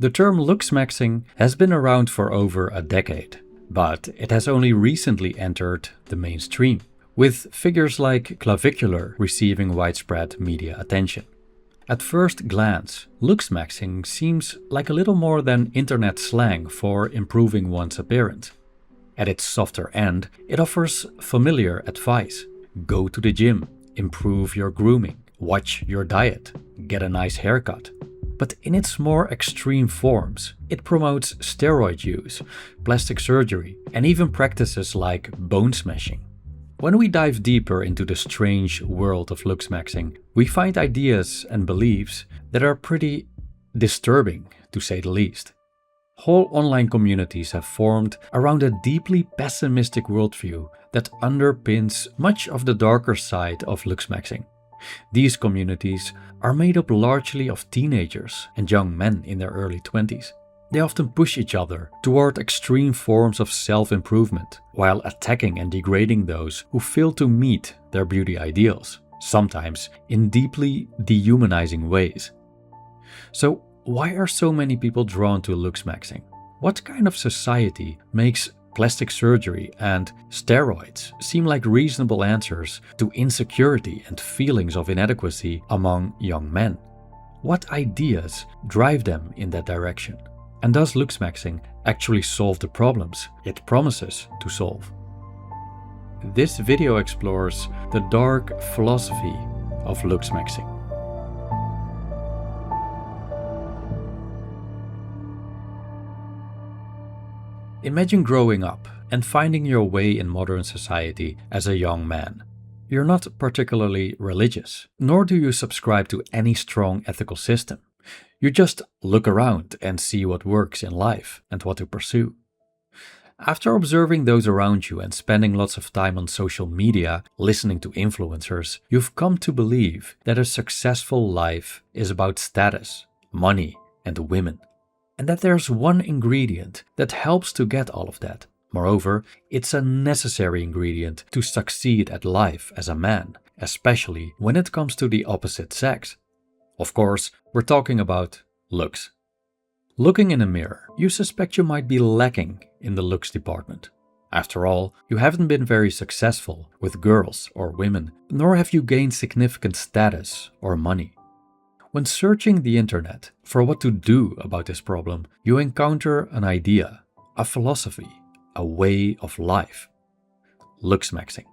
The term looksmaxxing has been around for over a decade, but it has only recently entered the mainstream, with figures like Clavicular receiving widespread media attention. At first glance, looksmaxxing seems like a little more than internet slang for improving one's appearance. At its softer end, it offers familiar advice. Go to the gym, improve your grooming, watch your diet, get a nice haircut. But in its more extreme forms, it promotes steroid use, plastic surgery, and even practices like bone smashing. When we dive deeper into the strange world of looksmaxxing, we find ideas and beliefs that are pretty disturbing, to say the least. Whole online communities have formed around a deeply pessimistic worldview that underpins much of the darker side of looksmaxxing. These communities are made up largely of teenagers and young men in their early 20s. They often push each other toward extreme forms of self-improvement, while attacking and degrading those who fail to meet their beauty ideals, sometimes in deeply dehumanizing ways. So, why are so many people drawn to looksmaxxing? What kind of society makes plastic surgery and steroids seem like reasonable answers to insecurity and feelings of inadequacy among young men? What ideas drive them in that direction? And does looksmaxxing actually solve the problems it promises to solve? This video explores the dark philosophy of looksmaxxing. Imagine growing up and finding your way in modern society as a young man. You're not particularly religious, nor do you subscribe to any strong ethical system. You just look around and see what works in life and what to pursue. After observing those around you and spending lots of time on social media, listening to influencers, you've come to believe that a successful life is about status, money, and women. And that there's one ingredient that helps to get all of that. Moreover, it's a necessary ingredient to succeed at life as a man, especially when it comes to the opposite sex. Of course, we're talking about looks. Looking in a mirror, you suspect you might be lacking in the looks department. After all, you haven't been very successful with girls or women, nor have you gained significant status or money. When searching the internet for what to do about this problem, you encounter an idea, a philosophy, a way of life. Looksmaxxing.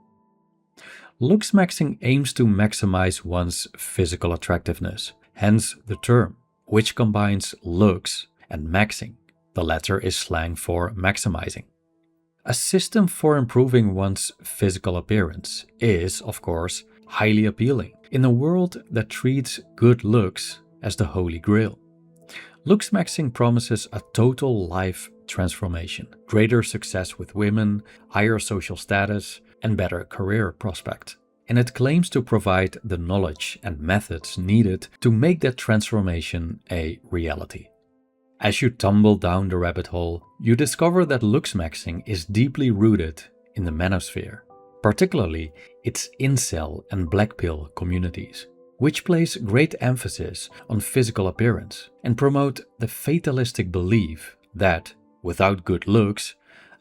Looksmaxxing aims to maximize one's physical attractiveness, hence the term, which combines looks and maxing. The latter is slang for maximizing. A system for improving one's physical appearance is, of course, highly appealing in a world that treats good looks as the holy grail. Looksmaxxing promises a total life transformation, greater success with women, higher social status, and better career prospects. And it claims to provide the knowledge and methods needed to make that transformation a reality. As you tumble down the rabbit hole, you discover that looksmaxxing is deeply rooted in the manosphere, particularly its incel and blackpill communities, which place great emphasis on physical appearance and promote the fatalistic belief that, without good looks,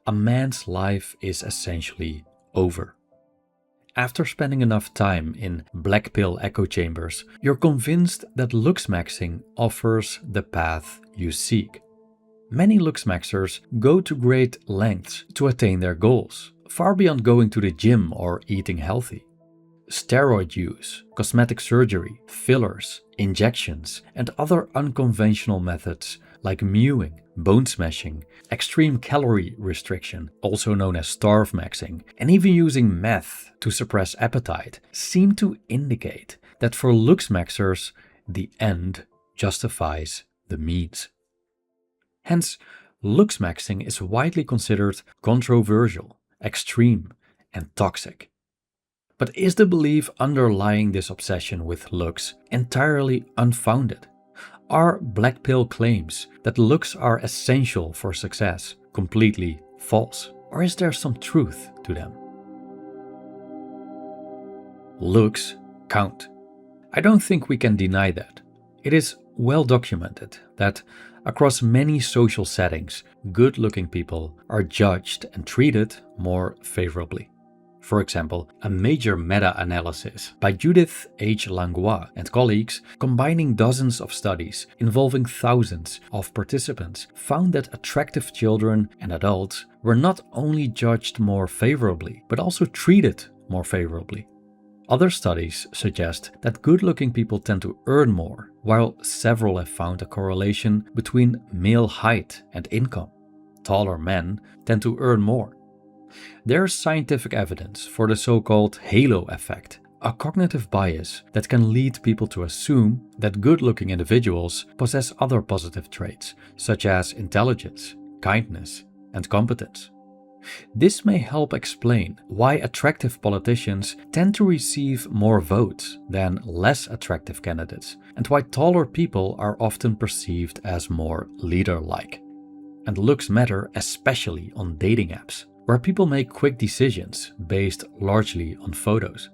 a man's life is essentially over. After spending enough time in blackpill echo chambers, you're convinced that looksmaxxing offers the path you seek. Many looksmaxxers go to great lengths to attain their goals, far beyond going to the gym or eating healthy. Steroid use, cosmetic surgery, fillers, injections, and other unconventional methods like mewing, bone smashing, extreme calorie restriction, also known as starve-maxing, and even using meth to suppress appetite, seem to indicate that for looksmaxxers, the end justifies the means. Hence, looksmaxxing is widely considered controversial, extreme, and toxic. But is the belief underlying this obsession with looks entirely unfounded? Are blackpill claims that looks are essential for success completely false? Or is there some truth to them? Looks count. I don't think we can deny that. It is well documented that across many social settings, good-looking people are judged and treated more favorably. For example, a major meta-analysis by Judith H. Langlois and colleagues, combining dozens of studies involving thousands of participants, found that attractive children and adults were not only judged more favorably, but also treated more favorably. Other studies suggest that good-looking people tend to earn more, while several have found a correlation between male height and income. Taller men tend to earn more. There is scientific evidence for the so-called halo effect, a cognitive bias that can lead people to assume that good-looking individuals possess other positive traits, such as intelligence, kindness, and competence. This may help explain why attractive politicians tend to receive more votes than less attractive candidates, and why taller people are often perceived as more leader-like. And looks matter especially on dating apps, where people make quick decisions based largely on photos.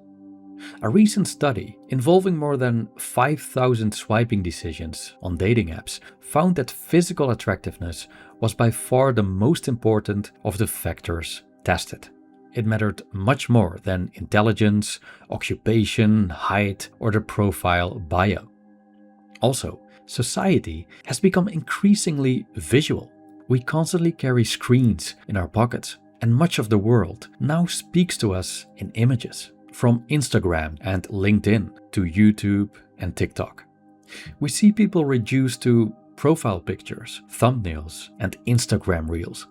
A recent study involving more than 5,000 swiping decisions on dating apps found that physical attractiveness was by far the most important of the factors tested. It mattered much more than intelligence, occupation, height, or the profile bio. Also, society has become increasingly visual. We constantly carry screens in our pockets, and much of the world now speaks to us in images, from Instagram and LinkedIn to YouTube and TikTok. We see people reduced to profile pictures, thumbnails, and Instagram reels.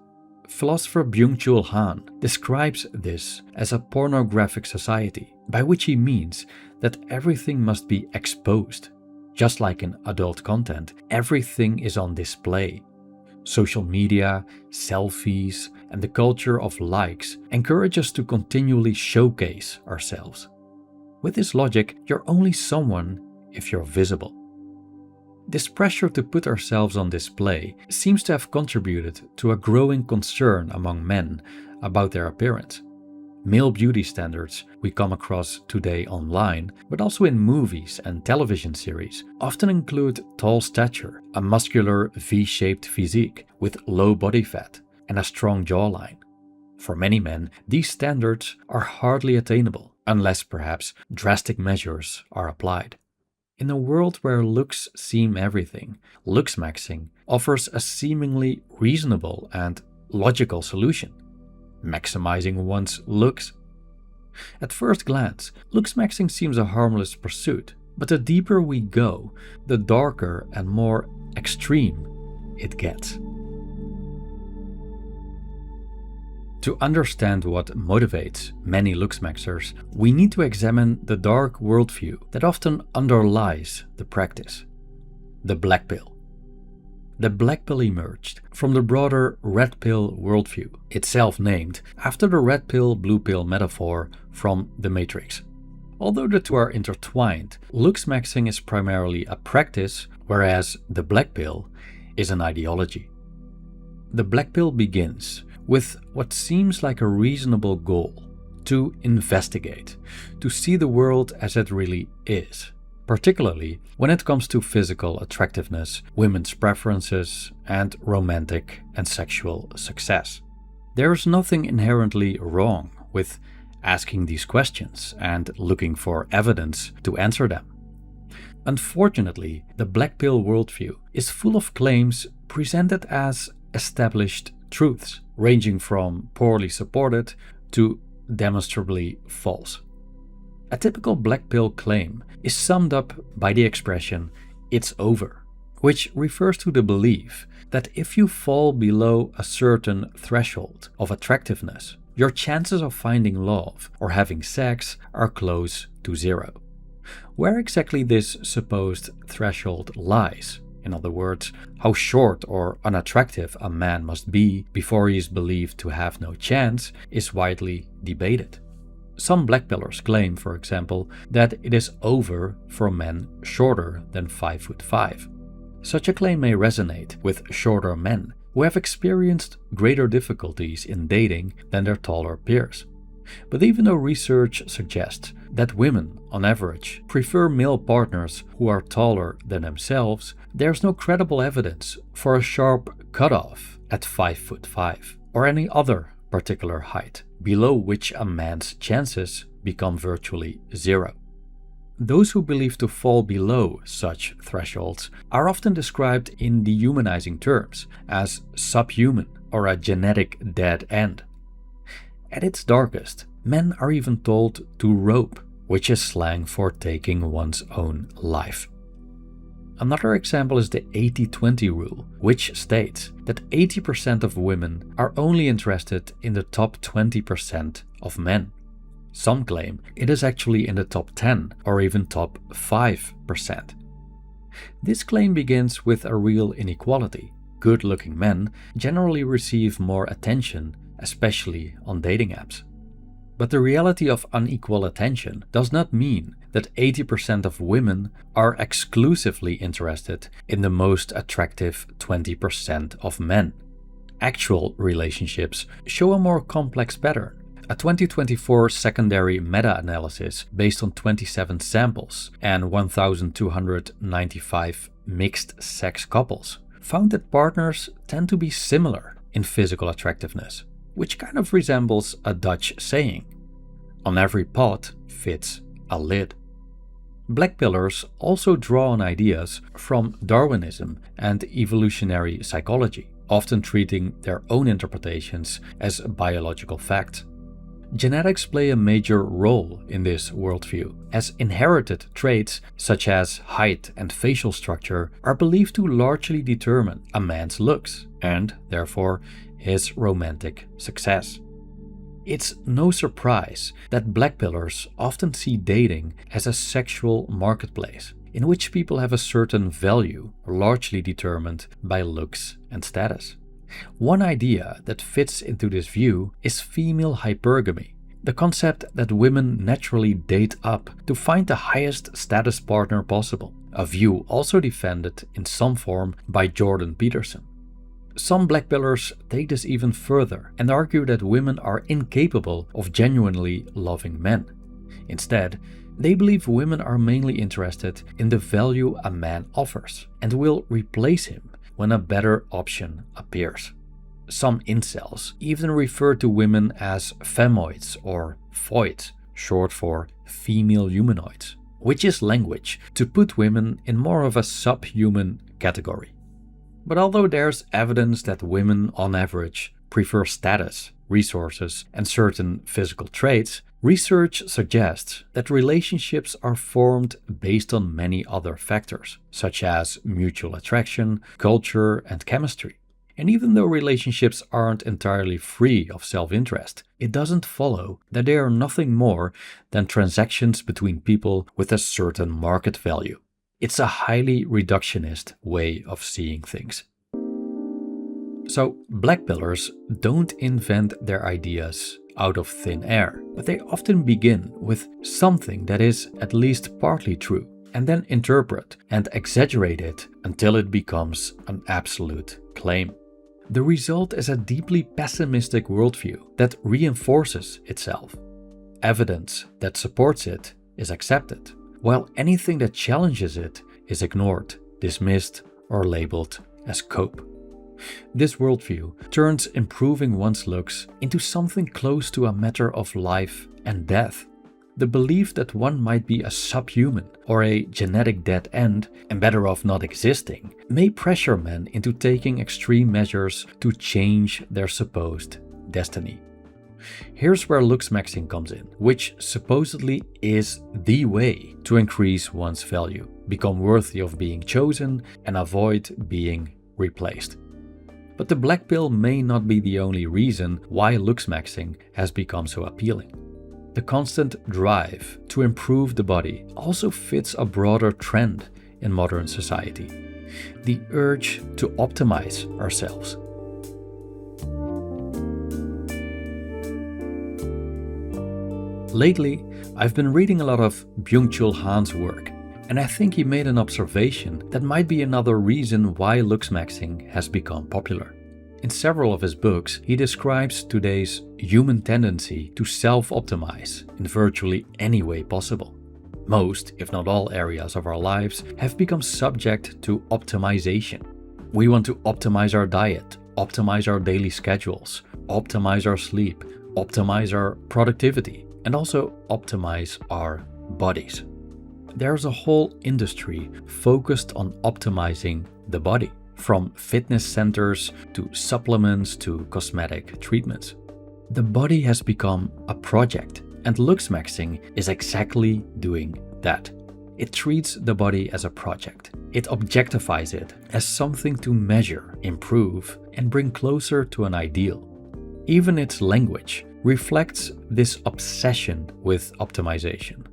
Philosopher Byung-Chul Han describes this as a pornographic society, by which he means that everything must be exposed. Just like in adult content, everything is on display. Social media, selfies, and the culture of likes encourage us to continually showcase ourselves. With this logic, you're only someone if you're visible. This pressure to put ourselves on display seems to have contributed to a growing concern among men about their appearance. Male beauty standards we come across today online, but also in movies and television series, often include tall stature, a muscular V-shaped physique with low body fat, and a strong jawline. For many men, these standards are hardly attainable, unless perhaps drastic measures are applied. In a world where looks seem everything, looksmaxxing offers a seemingly reasonable and logical solution: maximizing one's looks. At first glance, looksmaxxing seems a harmless pursuit, but the deeper we go, the darker and more extreme it gets. To understand what motivates many looksmaxxers, we need to examine the dark worldview that often underlies the practice: the black pill. The black pill emerged from the broader red pill worldview, itself named after the red pill blue pill metaphor from The Matrix. Although the two are intertwined, looksmaxxing is primarily a practice, whereas the black pill is an ideology. The black pill begins with what seems like a reasonable goal: to investigate, to see the world as it really is, particularly when it comes to physical attractiveness, women's preferences, and romantic and sexual success. There is nothing inherently wrong with asking these questions and looking for evidence to answer them. Unfortunately, the black pill worldview is full of claims presented as established truths, ranging from poorly supported to demonstrably false. A typical black pill claim is summed up by the expression "it's over," which refers to the belief that if you fall below a certain threshold of attractiveness, your chances of finding love or having sex are close to zero. Where exactly this supposed threshold lies, in other words, how short or unattractive a man must be before he is believed to have no chance, is widely debated. Some blackpillers claim, for example, that it is over for men shorter than 5'5". Such a claim may resonate with shorter men who have experienced greater difficulties in dating than their taller peers. But even though research suggests that women, on average, prefer male partners who are taller than themselves, there's no credible evidence for a sharp cutoff at 5'5" or any other particular height, below which a man's chances become virtually zero. Those who believe to fall below such thresholds are often described in dehumanizing terms as subhuman or a genetic dead end. At its darkest, men are even told to rope, which is slang for taking one's own life. Another example is the 80-20 rule, which states that 80% of women are only interested in the top 20% of men. Some claim it is actually in the top 10 or even top 5%. This claim begins with a real inequality. Good-looking men generally receive more attention, especially on dating apps. But the reality of unequal attention does not mean that 80% of women are exclusively interested in the most attractive 20% of men. Actual relationships show a more complex pattern. A 2024 secondary meta-analysis based on 27 samples and 1,295 mixed-sex couples found that partners tend to be similar in physical attractiveness, which kind of resembles a Dutch saying, "On every pot fits a lid." Blackpillers also draw on ideas from Darwinism and evolutionary psychology, often treating their own interpretations as biological fact. Genetics play a major role in this worldview, as inherited traits such as height and facial structure are believed to largely determine a man's looks and, therefore, his romantic success. It's no surprise that blackpillers often see dating as a sexual marketplace, in which people have a certain value largely determined by looks and status. One idea that fits into this view is female hypergamy, the concept that women naturally date up to find the highest status partner possible, a view also defended in some form by Jordan Peterson. Some blackpillers take this even further and argue that women are incapable of genuinely loving men. Instead, they believe women are mainly interested in the value a man offers and will replace him when a better option appears. Some incels even refer to women as femoids or foids, short for female humanoids, which is language to put women in more of a subhuman category. But although there's evidence that women on average prefer status, resources, and certain physical traits, research suggests that relationships are formed based on many other factors, such as mutual attraction, culture, and chemistry. And even though relationships aren't entirely free of self-interest, it doesn't follow that they are nothing more than transactions between people with a certain market value. It's a highly reductionist way of seeing things. So, blackpillers don't invent their ideas out of thin air, but they often begin with something that is at least partly true, and then interpret and exaggerate it until it becomes an absolute claim. The result is a deeply pessimistic worldview that reinforces itself. Evidence that supports it is accepted, while anything that challenges it is ignored, dismissed, or labeled as cope. This worldview turns improving one's looks into something close to a matter of life and death. The belief that one might be a subhuman or a genetic dead end and better off not existing may pressure men into taking extreme measures to change their supposed destiny. Here's where looksmaxxing comes in, which supposedly is the way to increase one's value, become worthy of being chosen, and avoid being replaced. But the black pill may not be the only reason why looksmaxxing has become so appealing. The constant drive to improve the body also fits a broader trend in modern society: the urge to optimize ourselves. Lately, I've been reading a lot of Byung-Chul Han's work, and I think he made an observation that might be another reason why looksmaxxing has become popular. In several of his books, he describes today's human tendency to self-optimize in virtually any way possible. Most, if not all, areas of our lives have become subject to optimization. We want to optimize our diet, optimize our daily schedules, optimize our sleep, optimize our productivity, and also optimize our bodies. There's a whole industry focused on optimizing the body, from fitness centers to supplements to cosmetic treatments. The body has become a project, and Looksmaxxing is exactly doing that. It treats the body as a project. It objectifies it as something to measure, improve, and bring closer to an ideal. Even its language reflects this obsession with optimization.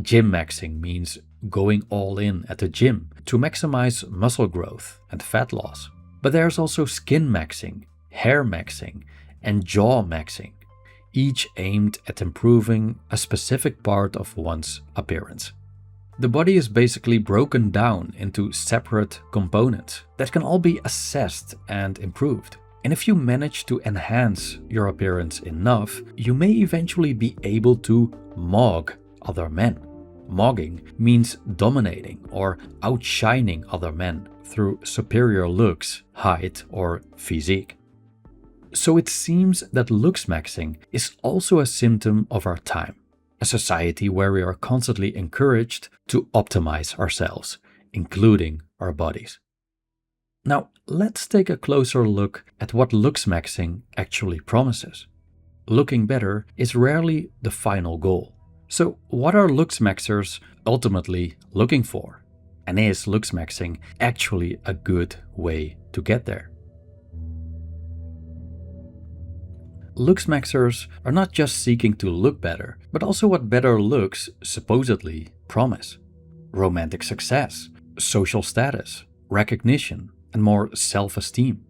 Gym-maxing means going all in at the gym to maximize muscle growth and fat loss. But there's also skin-maxing, hair-maxing, and jaw-maxing, each aimed at improving a specific part of one's appearance. The body is basically broken down into separate components that can all be assessed and improved. And if you manage to enhance your appearance enough, you may eventually be able to mog other men. Mogging means dominating or outshining other men through superior looks, height, or physique. So it seems that looksmaxxing is also a symptom of our time, a society where we are constantly encouraged to optimize ourselves, including our bodies. Now, let's take a closer look at what looksmaxxing actually promises. Looking better is rarely the final goal. So, what are looksmaxxers ultimately looking for? And is looksmaxxing actually a good way to get there? Looksmaxxers are not just seeking to look better, but also what better looks supposedly promise. Romantic success, social status, recognition, and more self-esteem.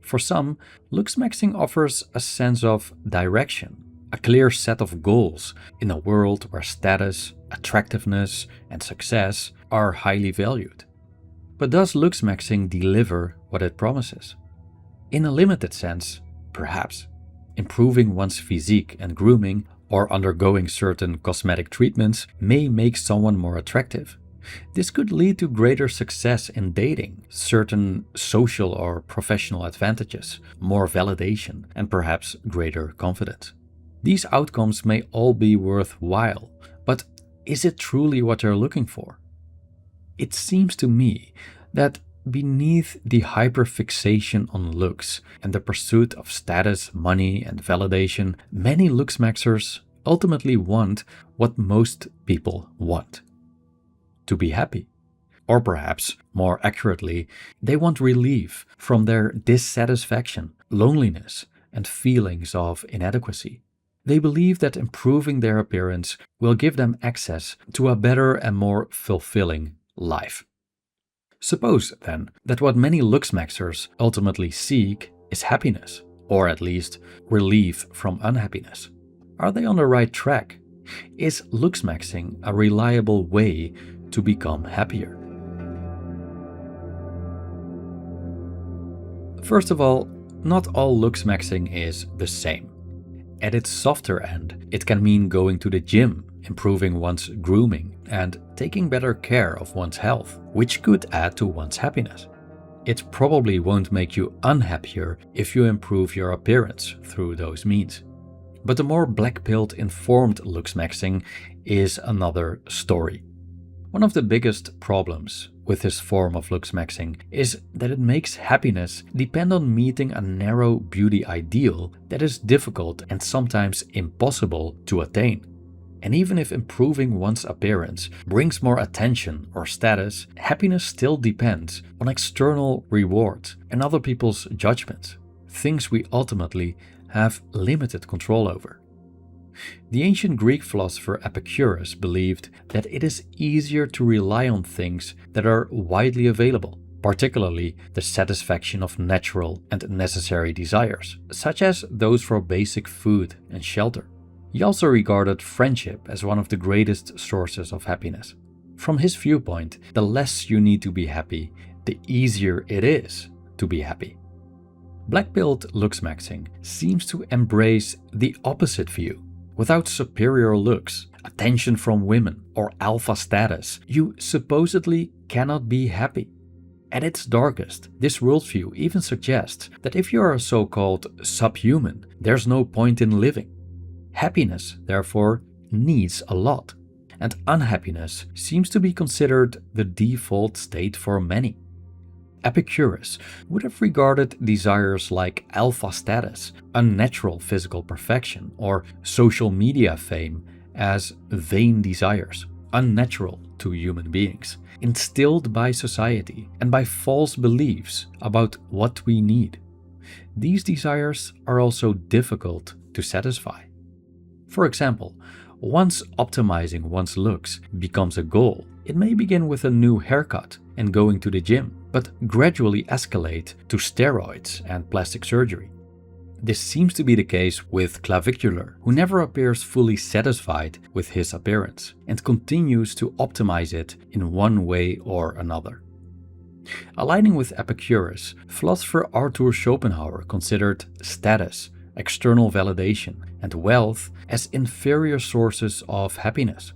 For some, looksmaxxing offers a sense of direction, a clear set of goals in a world where status, attractiveness, and success are highly valued. But does looksmaxxing deliver what it promises? In a limited sense, perhaps. Improving one's physique and grooming or undergoing certain cosmetic treatments may make someone more attractive. This could lead to greater success in dating, certain social or professional advantages, more validation, and perhaps greater confidence. These outcomes may all be worthwhile, but is it truly what you're looking for? It seems to me that beneath the hyperfixation on looks and the pursuit of status, money, and validation, many looksmaxxers ultimately want what most people want: to be happy. Or perhaps, more accurately, they want relief from their dissatisfaction, loneliness, and feelings of inadequacy. They believe that improving their appearance will give them access to a better and more fulfilling life. Suppose, then, that what many looksmaxxers ultimately seek is happiness, or at least relief from unhappiness. Are they on the right track? Is looksmaxxing a reliable way to become happier? First of all, not all looksmaxxing is the same. At its softer end, it can mean going to the gym, improving one's grooming, and taking better care of one's health, which could add to one's happiness. It probably won't make you unhappier if you improve your appearance through those means. But the more black-pilled informed looksmaxxing is another story. One of the biggest problems with this form of looksmaxxing is that it makes happiness depend on meeting a narrow beauty ideal that is difficult and sometimes impossible to attain. And even if improving one's appearance brings more attention or status, happiness still depends on external rewards and other people's judgments, things we ultimately have limited control over. The ancient Greek philosopher Epicurus believed that it is easier to rely on things that are widely available, particularly the satisfaction of natural and necessary desires, such as those for basic food and shelter. He also regarded friendship as one of the greatest sources of happiness. From his viewpoint, the less you need to be happy, the easier it is to be happy. Black-pilled looksmaxxing seems to embrace the opposite view. Without superior looks, attention from women, or alpha status, you supposedly cannot be happy. At its darkest, this worldview even suggests that if you are a so-called subhuman, there's no point in living. Happiness, therefore, needs a lot, and unhappiness seems to be considered the default state for many. Epicurus would have regarded desires like alpha status, unnatural physical perfection, or social media fame as vain desires, unnatural to human beings, instilled by society and by false beliefs about what we need. These desires are also difficult to satisfy. For example, once optimizing one's looks becomes a goal, it may begin with a new haircut and going to the gym, but gradually escalate to steroids and plastic surgery. This seems to be the case with Clavicular, who never appears fully satisfied with his appearance and continues to optimize it in one way or another. Aligning with Epicurus, philosopher Arthur Schopenhauer considered status, external validation, and wealth as inferior sources of happiness.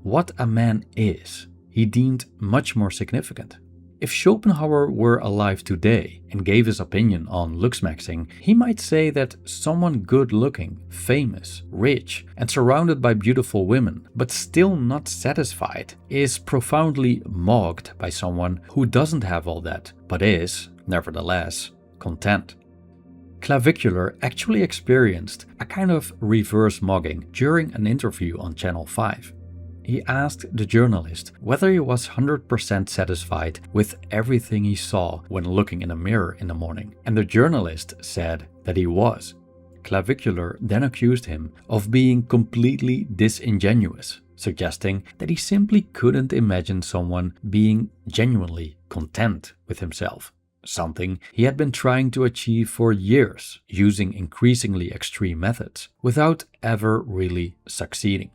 What a man is, he deemed much more significant. If Schopenhauer were alive today and gave his opinion on looksmaxxing, he might say that someone good-looking, famous, rich, and surrounded by beautiful women, but still not satisfied, is profoundly mocked by someone who doesn't have all that, but is, nevertheless, content. Clavicular actually experienced a kind of reverse mogging during an interview on Channel 5. He asked the journalist whether he was 100% satisfied with everything he saw when looking in a mirror in the morning, and the journalist said that he was. Clavicular then accused him of being completely disingenuous, suggesting that he simply couldn't imagine someone being genuinely content with himself, something he had been trying to achieve for years using increasingly extreme methods, without ever really succeeding.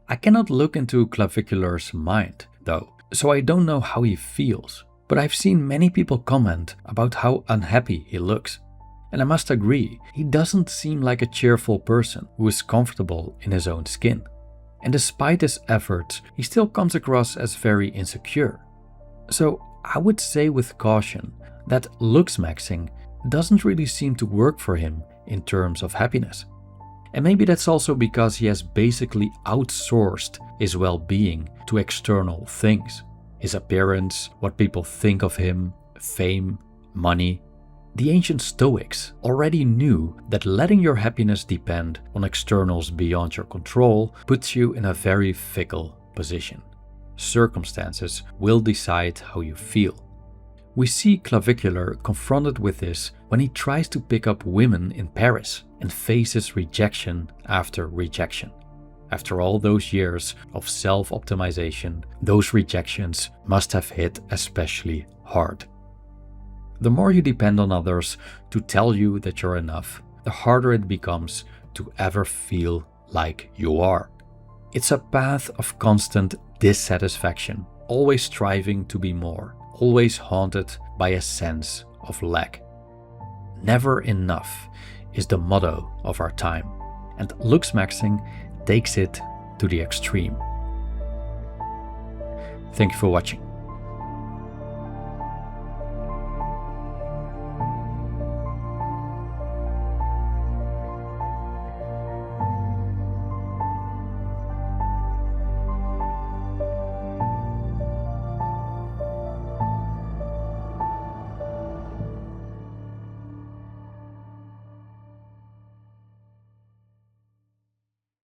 I cannot look into Clavicular's mind, though, so I don't know how he feels, but I've seen many people comment about how unhappy he looks. And I must agree, he doesn't seem like a cheerful person who is comfortable in his own skin. And despite his efforts, he still comes across as very insecure. So I would say with caution that looksmaxxing doesn't really seem to work for him in terms of happiness. And maybe that's also because he has basically outsourced his well-being to external things. His appearance, what people think of him, fame, money. The ancient Stoics already knew that letting your happiness depend on externals beyond your control puts you in a very fickle position. Circumstances will decide how you feel. We see Clavicular confronted with this when he tries to pick up women in Paris and faces rejection after rejection. After all those years of self-optimization, those rejections must have hit especially hard. The more you depend on others to tell you that you're enough, the harder it becomes to ever feel like you are. It's a path of constant dissatisfaction, always striving to be more, always haunted by a sense of lack. Never enough is the motto of our time, and looksmaxxing takes it to the extreme. Thank you for watching.